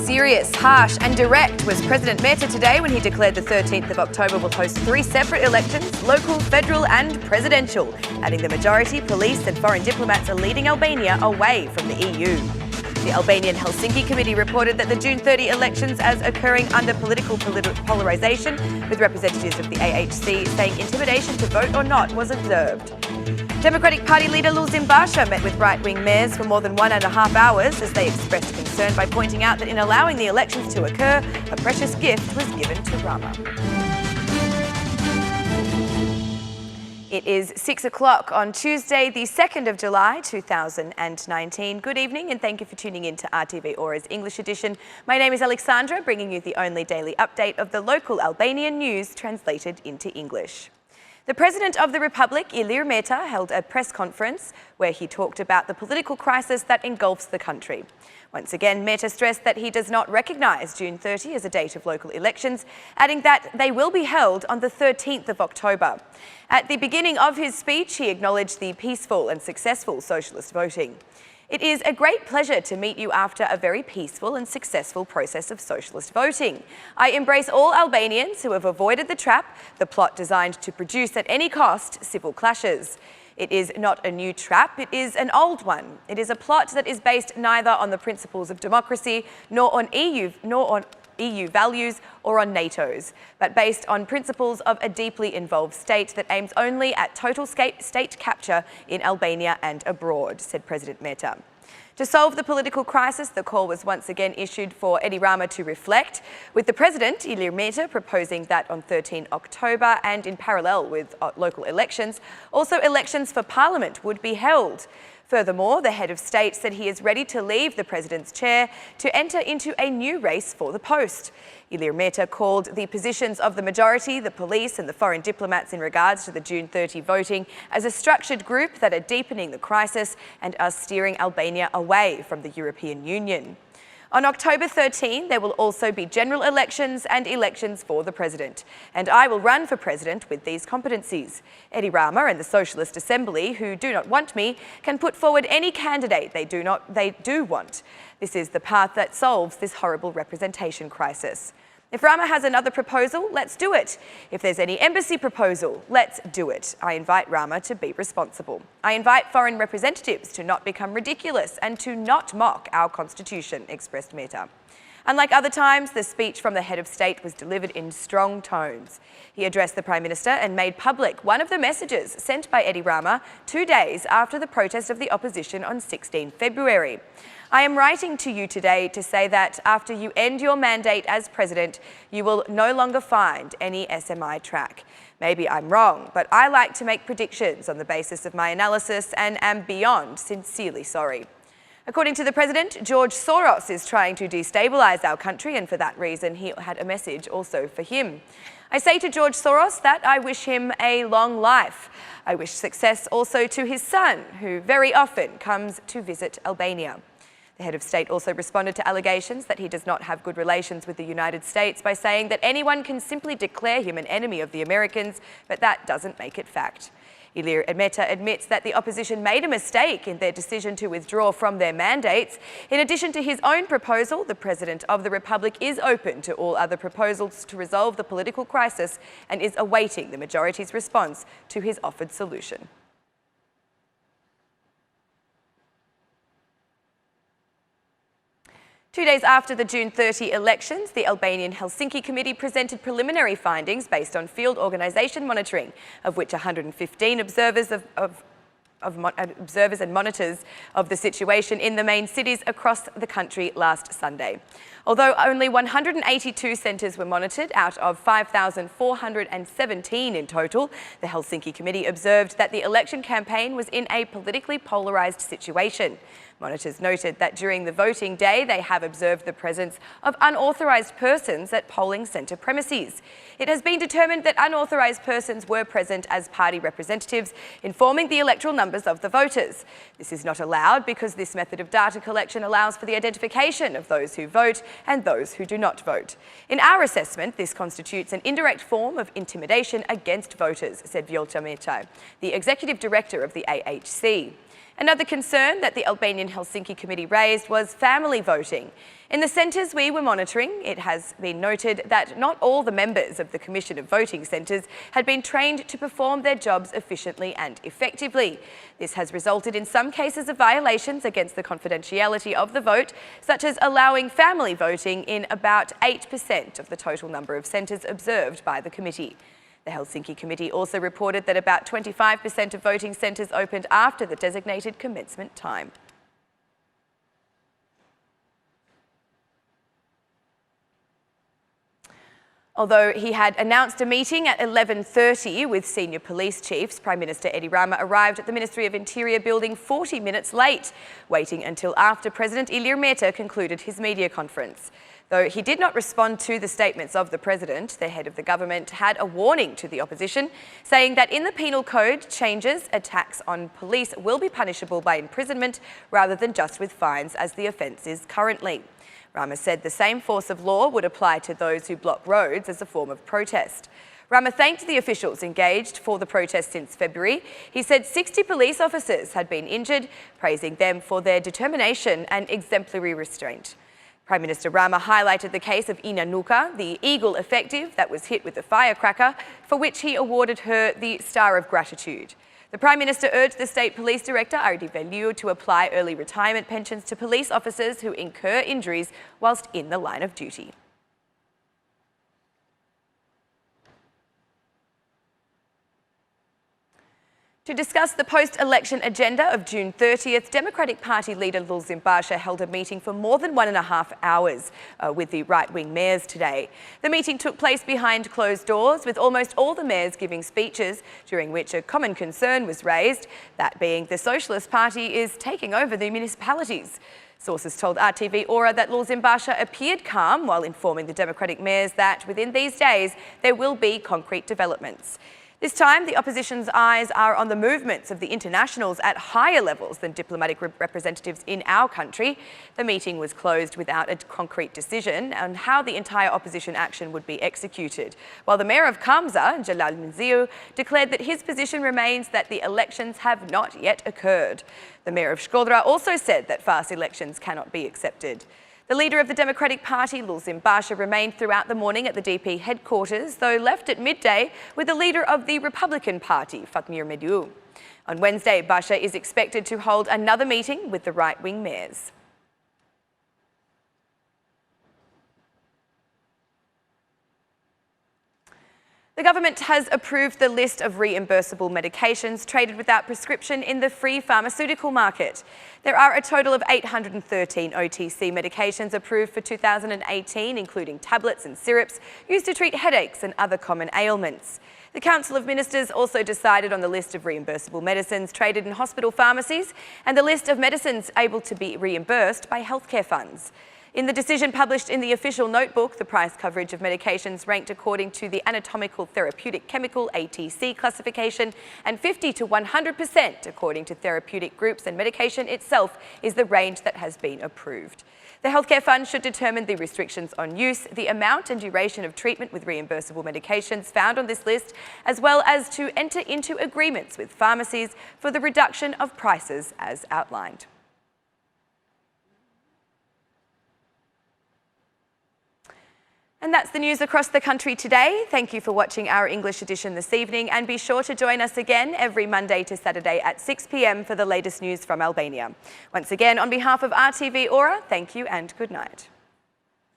Serious, harsh and direct was President Meta today when he declared the 13th of October will host three separate elections, local, federal and presidential, adding the majority, police and foreign diplomats are leading Albania away from the EU. The Albanian Helsinki Committee reported that the June 30 elections as occurring under political polarisation, with representatives of the AHC saying intimidation to vote or not was observed. Democratic Party leader Lulzim Basha met with right-wing mayors for more than 1.5 hours as they expressed concern by pointing out that in allowing the elections to occur, a precious gift was given to Rama. It is 6 o'clock on Tuesday, the 2nd of July, 2019. Good evening and thank you for tuning in to RTV Ora's English edition. My name is Alexandra, bringing you the only daily update of the local Albanian news translated into English. The President of the Republic, Ilir Meta, held a press conference where he talked about the political crisis that engulfs the country. Once again, Meta stressed that he does not recognise June 30 as a date of local elections, adding that they will be held on the 13th of October. At the beginning of his speech, he acknowledged the peaceful and successful socialist voting. It is a great pleasure to meet you after a very peaceful and successful process of socialist voting. I embrace all Albanians who have avoided the trap, the plot designed to produce at any cost civil clashes. It is not a new trap, it is an old one. It is a plot that is based neither on the principles of democracy nor on EU values or on NATO's, but based on principles of a deeply involved state that aims only at total state capture in Albania and abroad, said President Meta. To solve the political crisis, the call was once again issued for Edi Rama to reflect, with the President, Ilir Meta, proposing that on 13 October and in parallel with local elections, also elections for Parliament would be held. Furthermore, the head of state said he is ready to leave the president's chair to enter into a new race for the post. Ilir Meta called the positions of the majority, the police and the foreign diplomats in regards to the June 30 voting as a structured group that are deepening the crisis and are steering Albania away from the European Union. On October 13, there will also be general elections and elections for the president. And I will run for president with these competencies. Edi Rama and the Socialist Assembly, who do not want me, can put forward any candidate they do want. This is the path that solves this horrible representation crisis. If Rama has another proposal, let's do it. If there's any embassy proposal, let's do it. I invite Rama to be responsible. I invite foreign representatives to not become ridiculous and to not mock our constitution, expressed Meta. Unlike other times, the speech from the head of state was delivered in strong tones. He addressed the Prime Minister and made public one of the messages sent by Edi Rama 2 days after the protest of the opposition on 16 February. I am writing to you today to say that after you end your mandate as president, you will no longer find any SMI track. Maybe I'm wrong, but I like to make predictions on the basis of my analysis and am beyond sincerely sorry. According to the president, George Soros is trying to destabilise our country, and for that reason he had a message also for him. I say to George Soros that I wish him a long life. I wish success also to his son, who very often comes to visit Albania. The head of state also responded to allegations that he does not have good relations with the United States by saying that anyone can simply declare him an enemy of the Americans, but that doesn't make it fact. Ilir Meta admits that the opposition made a mistake in their decision to withdraw from their mandates. In addition to his own proposal, the President of the Republic is open to all other proposals to resolve the political crisis and is awaiting the majority's response to his offered solution. Two days after the June 30 elections, the Albanian Helsinki Committee presented preliminary findings based on field organisation monitoring, of which 115 observers and monitors of the situation in the main cities across the country last Sunday. Although only 182 centres were monitored out of 5,417 in total, the Helsinki Committee observed that the election campaign was in a politically polarised situation. Monitors noted that during the voting day, they have observed the presence of unauthorised persons at polling centre premises. It has been determined that unauthorised persons were present as party representatives, informing the electoral numbers of the voters. This is not allowed because this method of data collection allows for the identification of those who vote and those who do not vote. In our assessment, this constitutes an indirect form of intimidation against voters, said Vjolta Meta, the executive director of the AHC. Another concern that the Albanian Helsinki Committee raised was family voting. In the centres we were monitoring, it has been noted that not all the members of the Commission of Voting Centres had been trained to perform their jobs efficiently and effectively. This has resulted in some cases of violations against the confidentiality of the vote, such as allowing family voting in about 8% of the total number of centres observed by the committee. The Helsinki Committee also reported that about 25% of voting centres opened after the designated commencement time. Although he had announced a meeting at 11:30 with senior police chiefs, Prime Minister Edi Rama arrived at the Ministry of Interior building 40 minutes late, waiting until after President Ilir Meta concluded his media conference. Though he did not respond to the statements of the President, the head of the government had a warning to the opposition, saying that in the penal code changes, attacks on police will be punishable by imprisonment rather than just with fines as the offence is currently. Rama said the same force of law would apply to those who block roads as a form of protest. Rama thanked the officials engaged for the protest since February. He said 60 police officers had been injured, praising them for their determination and exemplary restraint. Prime Minister Rama highlighted the case of Ina Nuka, the Eagle effective that was hit with a firecracker, for which he awarded her the Star of Gratitude. The Prime Minister urged the State Police Director, RTV Ora, to apply early retirement pensions to police officers who incur injuries whilst in the line of duty. To discuss the post-election agenda of June 30th, Democratic Party leader Lul Zimbasha held a meeting for more than 1.5 hours with the right-wing mayors today. The meeting took place behind closed doors, with almost all the mayors giving speeches, during which a common concern was raised, that being the Socialist Party is taking over the municipalities. Sources told RTV Ora that Lul Zimbasha appeared calm while informing the Democratic mayors that within these days there will be concrete developments. This time, the opposition's eyes are on the movements of the internationals at higher levels than diplomatic representatives in our country. The meeting was closed without a concrete decision on how the entire opposition action would be executed, while the mayor of Kamsa, Jalal Menziu, declared that his position remains that the elections have not yet occurred. The mayor of Shkodra also said that fast elections cannot be accepted. The leader of the Democratic Party, Lul Zimbasha, remained throughout the morning at the DP headquarters, though left at midday with the leader of the Republican Party, Fatmir Mediu. On Wednesday, Basha is expected to hold another meeting with the right-wing mayors. The government has approved the list of reimbursable medications traded without prescription in the free pharmaceutical market. There are a total of 813 OTC medications approved for 2018, including tablets and syrups used to treat headaches and other common ailments. The Council of Ministers also decided on the list of reimbursable medicines traded in hospital pharmacies and the list of medicines able to be reimbursed by healthcare funds. In the decision published in the official notebook, the price coverage of medications ranked according to the Anatomical Therapeutic Chemical ATC classification, and 50 to 100% according to therapeutic groups and medication itself is the range that has been approved. The Healthcare Fund should determine the restrictions on use, the amount and duration of treatment with reimbursable medications found on this list, as well as to enter into agreements with pharmacies for the reduction of prices as outlined. And that's the news across the country today. Thank you for watching our English edition this evening, and be sure to join us again every Monday to Saturday at 6 p.m. for the latest news from Albania. Once again, on behalf of RTV Ora, thank you and good night.